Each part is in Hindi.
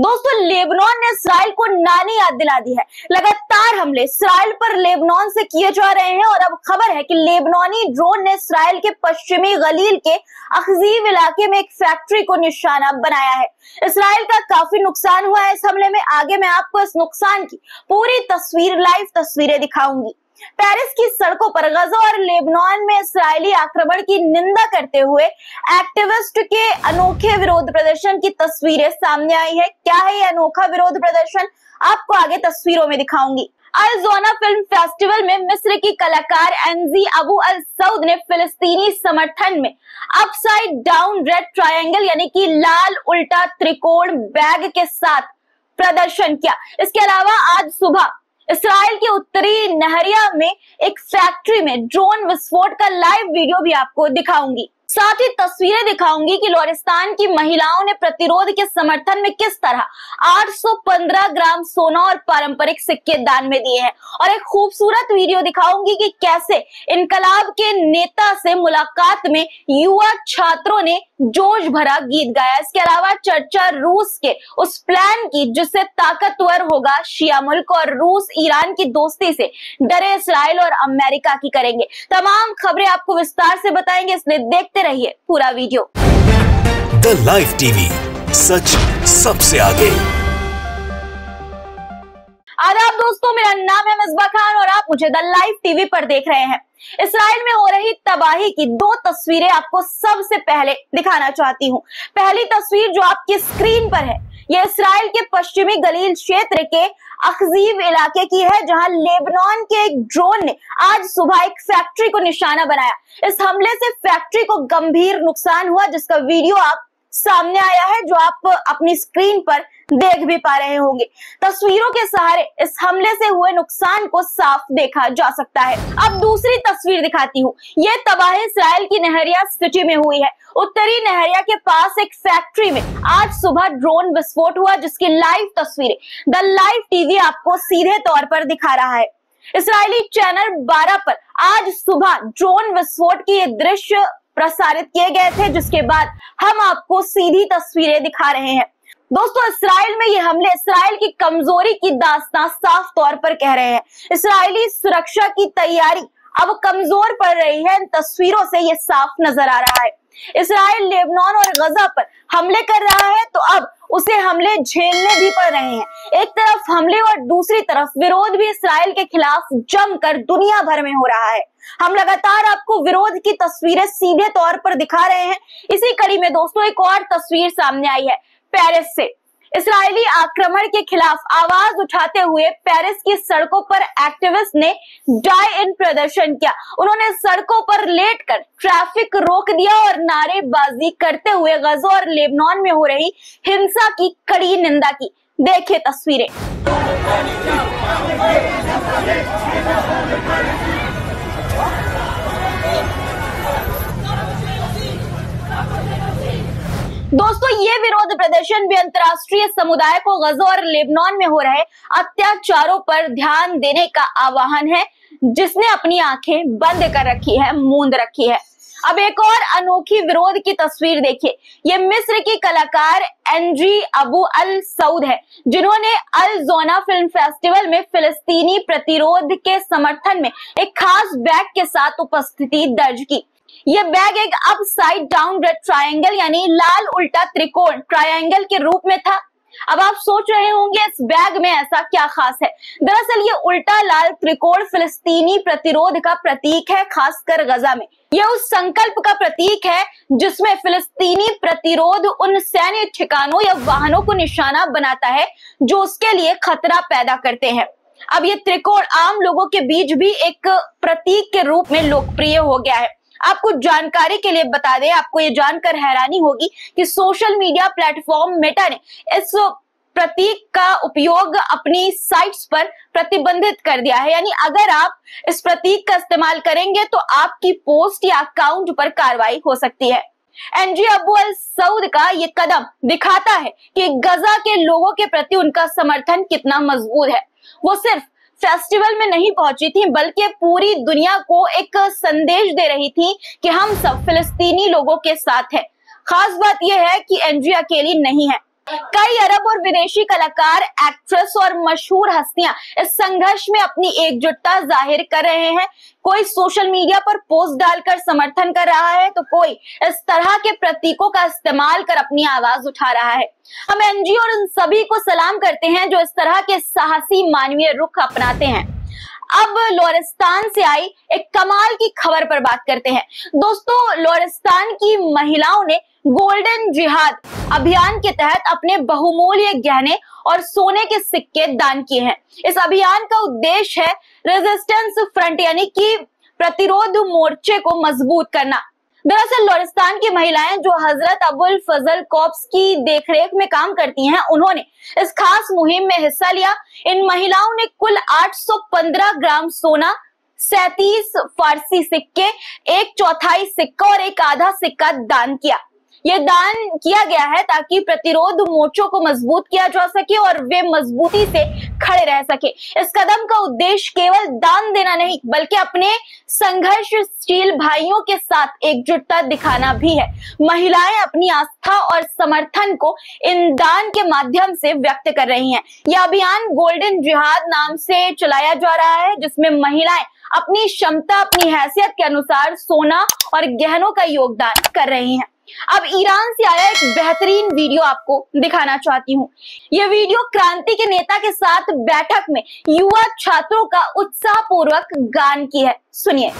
दोस्तों, लेबनान ने इसराइल को नानी याद दिला दी है। लगातार हमले इसराइल पर लेबनान से किए जा रहे हैं और अब खबर है कि लेबनानी ड्रोन ने इसराइल के पश्चिमी गलील के अखजीब इलाके में एक फैक्ट्री को निशाना बनाया है। इसराइल का काफी नुकसान हुआ है इस हमले में। आगे मैं आपको इस नुकसान की पूरी लाइव तस्वीरें दिखाऊंगी। पेरिस की सड़कों पर गजा और लेबनान में इसराइली आक्रमण की निंदा करते हुए एक्टिविस्ट के अनोखे विरोध प्रदर्शन की तस्वीरें सामने आई है। क्या है ये अनोखा विरोध प्रदर्शन, आपको आगे तस्वीरों में दिखाऊंगी। अल जोना फिल्म फेस्टिवल में मिस्र की कलाकार एनजी अबू अल सऊद ने फिलिस्तीनी समर्थन में अपसाइड डाउन रेड ट्रायंगल यानी कि लाल उल्टा त्रिकोण बैग के साथ प्रदर्शन किया। इसके अलावा आज सुबह इसराइल के उत्तरी नहरिया में एक फैक्ट्री में ड्रोन विस्फोट का लाइव वीडियो भी आपको दिखाऊंगी। साथ ही तस्वीरें दिखाऊंगी कि लोरिस्तान की महिलाओं ने प्रतिरोध के समर्थन में किस तरह 815 ग्राम सोना और पारंपरिक सिक्के दान में दिए हैं, और एक खूबसूरत वीडियो दिखाऊंगी कि कैसे इनकलाब के नेता से मुलाकात में युवा छात्रों ने जोश भरा गीत गाया। इसके अलावा चर्चा रूस के उस प्लान की जिससे ताकतवर होगा शिया मुल्क, और रूस ईरान की दोस्ती से डरे इसराइल और अमेरिका की करेंगे। तमाम खबरें आपको विस्तार से बताएंगे, इसलिए देखते रहिए पूरा वीडियो। द लाइव टीवी, सच सबसे आगे। आदाब दोस्तों, मेरा नाम है मिसबा खान और आप मुझे द लाइव टीवी पर देख रहे हैं। इसराइल में हो रही तबाही की दो तस्वीरें आपको सबसे पहले दिखाना चाहती हूँ। पहली तस्वीर जो आपकी स्क्रीन पर है, यह इसराइल के पश्चिमी गलील क्षेत्र के अखजीब इलाके की है, जहां लेबनान के एक ड्रोन ने आज सुबह एक फैक्ट्री को निशाना बनाया। इस हमले से फैक्ट्री को गंभीर नुकसान हुआ, जिसका वीडियो आप सामने आया है, जो आप अपनी स्क्रीन पर देख भी पा रहे होंगे। तस्वीरों के सहारे इस हमले से हुए नुकसान को साफ देखा जा सकता है। अब दूसरी तस्वीर दिखाती हूँ। ये तबाही इसराइल की नहरिया सिटी में हुई है। उत्तरी नहरिया के पास एक फैक्ट्री में आज सुबह ड्रोन विस्फोट हुआ, जिसकी लाइव तस्वीरें द लाइव टीवी आपको सीधे तौर पर दिखा रहा है। इसराइली चैनल 12 पर आज सुबह ड्रोन विस्फोट के ये दृश्य प्रसारित किए गए थे, जिसके बाद हम आपको सीधी तस्वीरें दिखा रहे हैं। दोस्तों, इसराइल में ये हमले इसराइल की कमजोरी की दास्तां साफ तौर पर कह रहे हैं। इसराइली सुरक्षा की तैयारी अब कमजोर पड़ रही है। इन तस्वीरों से ये साफ नजर आ रहा है। इसराइल लेबनान और गजा पर हमले कर रहा है, तो अब उसे हमले झेलने भी पड़ रहे हैं। एक तरफ हमले और दूसरी तरफ विरोध भी इसराइल के खिलाफ जमकर दुनिया भर में हो रहा है। हम लगातार आपको विरोध की तस्वीरें सीधे तौर पर दिखा रहे हैं। इसी कड़ी में दोस्तों एक और तस्वीर सामने आई है पेरिस से। इसराइली आक्रमण के खिलाफ आवाज उठाते हुए पेरिस की सड़कों पर एक्टिविस्ट ने डाई इन प्रदर्शन किया। उन्होंने सड़कों पर लेटकर ट्रैफिक रोक दिया और नारेबाजी करते हुए गजा और लेबनान में हो रही हिंसा की कड़ी निंदा की। देखिए तस्वीरें। दोस्तों, ये विरोध प्रदर्शन भी अंतर्राष्ट्रीय समुदाय को गजा और लेबनान में हो रहे अत्याचारों पर ध्यान देने का आह्वान है, जिसने अपनी आंखें बंद कर रखी है, मूंद रखी है। अब एक और अनोखी विरोध की तस्वीर देखिए। ये मिस्र की कलाकार एनजी अबू अल सऊद है, जिन्होंने अल जोना फिल्म फेस्टिवल में फिलिस्तीनी प्रतिरोध के समर्थन में एक खास बैग के साथ उपस्थिति दर्ज की। ये बैग एक अपसाइड डाउन रेड ट्रायंगल यानी लाल उल्टा त्रिकोण ट्रायंगल के रूप में था। अब आप सोच रहे होंगे इस बैग में ऐसा क्या खास है। दरअसल ये उल्टा लाल त्रिकोण फिलिस्तीनी प्रतिरोध का प्रतीक है, खासकर गजा में। यह उस संकल्प का प्रतीक है जिसमें फिलिस्तीनी प्रतिरोध उन सैन्य ठिकानों या वाहनों को निशाना बनाता है जो उसके लिए खतरा पैदा करते हैं। अब ये त्रिकोण आम लोगों के बीच भी एक प्रतीक के रूप में लोकप्रिय हो गया है। आपको जानकारी के लिए बता दें, आपको ये जानकर हैरानी होगी कि सोशल मीडिया प्लेटफॉर्म मेटा ने इस प्रतीक का उपयोग अपनी साइट्स पर प्रतिबंधित कर दिया है। यानी अगर आप इस प्रतीक का इस्तेमाल करेंगे तो आपकी पोस्ट या अकाउंट पर कार्रवाई हो सकती है। एनजी अबू अल सऊद का ये कदम दिखाता है कि गजा के लोगों के प्रति उनका समर्थन कितना मजबूत है। वो सिर्फ फेस्टिवल में नहीं पहुंची थी, बल्कि पूरी दुनिया को एक संदेश दे रही थी कि हम सब फिलिस्तीनी लोगों के साथ हैं। खास बात यह है कि एनजी अकेली नहीं है। कई अरब और विदेशी कलाकार, एक्ट्रेस और मशहूर हस्तियां इस संघर्ष में अपनी एकजुटता जाहिर कर रहे हैं। कोई सोशल मीडिया पर पोस्ट डालकर समर्थन कर रहा है तो कोई इस तरह के प्रतीकों का इस्तेमाल कर अपनी आवाज उठा रहा है। हम एनजीओ और उन सभी को सलाम करते हैं जो इस तरह के साहसी मानवीय रुख अपनाते हैं। अब लोरिस्तान से आई एक कमाल की खबर पर बात करते हैं। दोस्तों, लोरिस्तान की महिलाओं ने गोल्डन जिहाद अभियान के तहत अपने बहुमूल्य गहने और सोने के सिक्के दान किए हैं। इस अभियान का उद्देश्य है रेजिस्टेंस फ्रंट यानी कि प्रतिरोध मोर्चे को मजबूत करना। दरअसल लोरिस्तान की महिलाएं जो हजरत अबुल फजल कॉर्प्स की देखरेख में काम करती हैं, उन्होंने इस खास मुहिम में हिस्सा लिया। इन महिलाओं ने कुल 815 ग्राम सोना, 37 फारसी सिक्के, 1/4 सिक्का और 1/2 सिक्का दान किया। ये दान किया गया है ताकि प्रतिरोध मोर्चों को मजबूत किया जा सके और वे मजबूती से खड़े रह सके। इस कदम का उद्देश्य केवल दान देना नहीं बल्कि अपने संघर्षशील भाइयों के साथ एकजुटता दिखाना भी है। महिलाएं अपनी आस्था और समर्थन को इन दान के माध्यम से व्यक्त कर रही हैं। यह अभियान गोल्डन जिहाद नाम से चलाया जा रहा है, जिसमें महिलाएं अपनी क्षमता, अपनी हैसियत के अनुसार सोना और गहनों का योगदान कर रही हैं। अब ईरान से आया एक बेहतरीन वीडियो आपको दिखाना चाहती हूँ। यह वीडियो क्रांति के नेता के साथ बैठक में युवा छात्रों का उत्साहपूर्वक गान की है। सुनिए।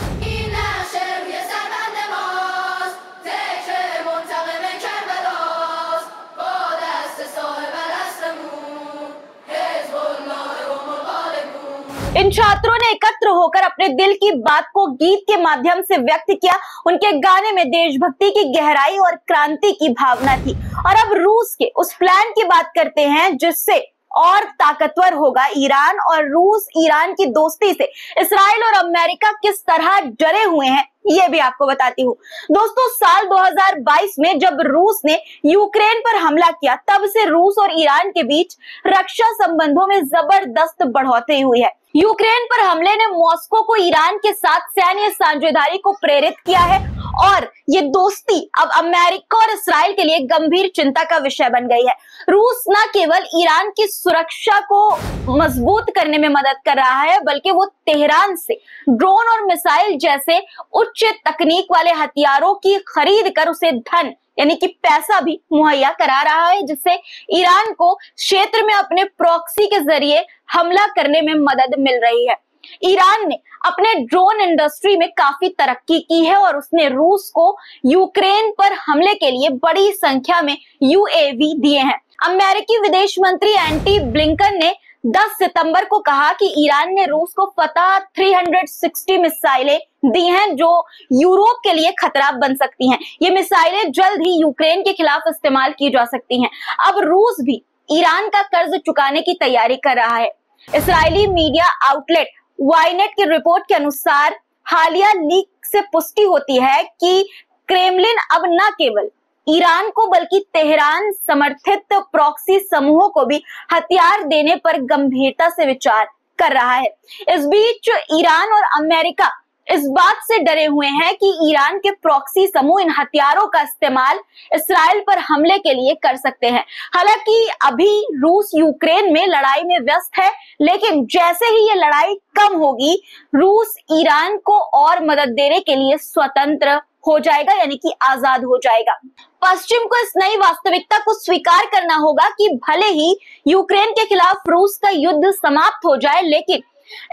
इन छात्रों ने एकत्र होकर अपने दिल की बात को गीत के माध्यम से व्यक्त किया। उनके गाने में देशभक्ति की गहराई और क्रांति की भावना थी। और अब रूस के उस प्लान की बात करते हैं जिससे और ताकतवर होगा ईरान, और रूस ईरान की दोस्ती से इस्राइल और अमेरिका किस तरह डरे हुए हैं ये भी आपको बताती हूँ। दोस्तों, साल 2022 में जब रूस ने यूक्रेन पर हमला किया, तब से रूस और ईरान के बीच रक्षा संबंधों में जबरदस्त बढ़ोतरी हुई है। यूक्रेन पर हमले ने मॉस्को को ईरान के साथ सैन्य साझेदारी को प्रेरित किया है और ये दोस्ती अब अमेरिका और इस्राइल के लिए गंभीर चिंता का विषय बन गई है। रूस न केवल ईरान की सुरक्षा को मजबूत करने में मदद कर रहा है, बल्कि वो तेहरान से ड्रोन और मिसाइल जैसे उच्च तकनीक वाले हथियारों की खरीद कर उसे धन यानी कि पैसा भी मुहैया करा रहा है, जिससे ईरान को क्षेत्र में अपने प्रॉक्सी के जरिए हमला करने में मदद मिल रही है। ईरान ने अपने ड्रोन इंडस्ट्री में काफी तरक्की की है और उसने रूस को यूक्रेन पर हमले के लिए बड़ी संख्या में यूएवी दिए हैं। अमेरिकी विदेश मंत्री एंटी ब्लिंकन ने 10 सितंबर को कहा कि ईरान ने रूस को फतह 360 मिसाइलें दी हैं जो यूरोप के लिए खतरा बन सकती हैं। ये मिसाइलें जल्द ही यूक्रेन के खिलाफ इस्तेमाल की जा सकती हैं। अब रूस भी ईरान का कर्ज चुकाने की तैयारी कर रहा है। इस्राएली मीडिया आउटलेट वाइनेट की रिपोर्ट के अनुसार हालिया लीक से पुष्टि होती है कि क्रेमलिन अब न केवल ईरान को बल्कि तेहरान समर्थित प्रॉक्सी समूहों को भी हथियार देने पर गंभीरता से विचार कर रहा है। इस बीच ईरान और अमेरिका इस बात से डरे हुए हैं कि ईरान के प्रॉक्सी समूह इन हथियारों का इस्तेमाल इस्राइल पर हमले के लिए कर सकते हैं। हालांकि अभी रूस यूक्रेन में लड़ाई में व्यस्त है, लेकिन जैसे ही ये लड़ाई कम होगी, रूस ईरान को और मदद देने के लिए स्वतंत्र हो जाएगा, यानी कि आजाद हो जाएगा। पश्चिम को इस नई वास्तविकता को स्वीकार करना होगा कि भले ही यूक्रेन के खिलाफ रूस का युद्ध समाप्त हो जाए, लेकिन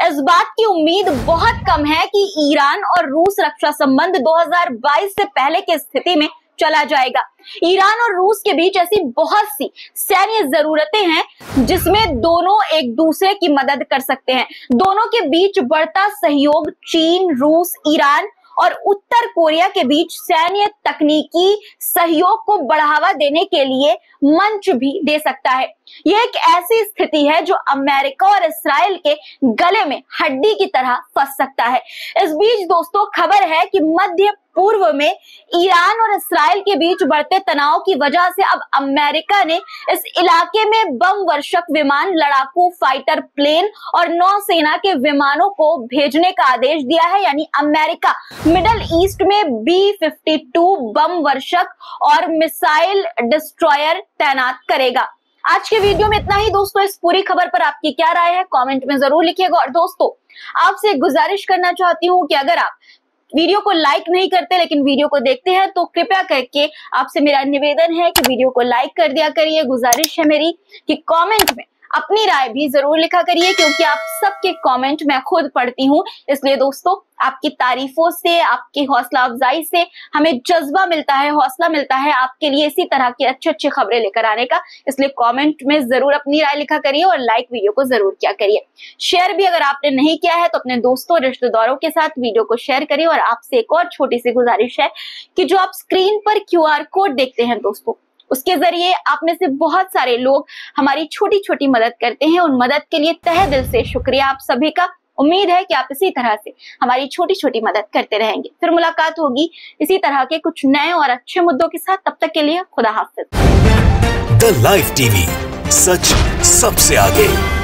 इस बात की उम्मीद बहुत कम है कि ईरान और रूस रक्षा संबंध 2022 से पहले की स्थिति में चला जाएगा। ईरान और रूस के बीच ऐसी बहुत सी सैन्य जरूरतें हैं जिसमें दोनों एक दूसरे की मदद कर सकते हैं। दोनों के बीच बढ़ता सहयोग चीन, रूस, ईरान और उत्तर कोरिया के बीच सैन्य तकनीकी सहयोग को बढ़ावा देने के लिए मंच भी दे सकता है। यह एक ऐसी स्थिति है जो अमेरिका और इस्राइल के गले में हड्डी की तरह फंस सकता है। इस बीच दोस्तों, खबर है कि मध्य पूर्व में ईरान और इस्राइल के बीच बढ़ते तनाव की वजह से अब अमेरिका ने इस इलाके में बम वर्षक विमान, लड़ाकू फाइटर प्लेन और नौसेना के विमानों को भेजने का आदेश दिया है। यानी अमेरिका मिडल ईस्ट में B-52 बम वर्षक और मिसाइल डिस्ट्रॉयर तैनात करेगा। आज के वीडियो में इतना ही दोस्तों। इस पूरी खबर पर आपकी क्या राय है कमेंट में जरूर लिखिएगा। और दोस्तों आपसे गुजारिश करना चाहती हूँ कि अगर आप वीडियो को लाइक नहीं करते लेकिन वीडियो को देखते हैं तो कृपया करके आपसे मेरा निवेदन है कि वीडियो को लाइक कर दिया करिए। गुजारिश है मेरी कि कमेंट में अपनी राय भी जरूर लिखा करिए, क्योंकि आप सबके कमेंट मैं खुद पढ़ती हूँ। इसलिए दोस्तों आपकी तारीफों से, आपकी हौसला अफजाई से हमें जज्बा मिलता है, हौसला मिलता है आपके लिए इसी तरह की अच्छी अच्छी खबरें लेकर आने का। इसलिए कमेंट में जरूर अपनी राय लिखा करिए और लाइक वीडियो को जरूर किया करिए। शेयर भी अगर आपने नहीं किया है तो अपने दोस्तों रिश्तेदारों के साथ वीडियो को शेयर करिए। और आपसे एक और छोटी सी गुजारिश है कि जो आप स्क्रीन पर QR कोड देखते हैं दोस्तों, उसके जरिए आप में से बहुत सारे लोग हमारी छोटी छोटी मदद करते हैं। उन मदद के लिए तहे दिल से शुक्रिया आप सभी का। उम्मीद है कि आप इसी तरह से हमारी छोटी छोटी मदद करते रहेंगे। फिर मुलाकात होगी इसी तरह के कुछ नए और अच्छे मुद्दों के साथ। तब तक के लिए खुदा हाफिज। द लाइव टीवी, सच सबसे आगे।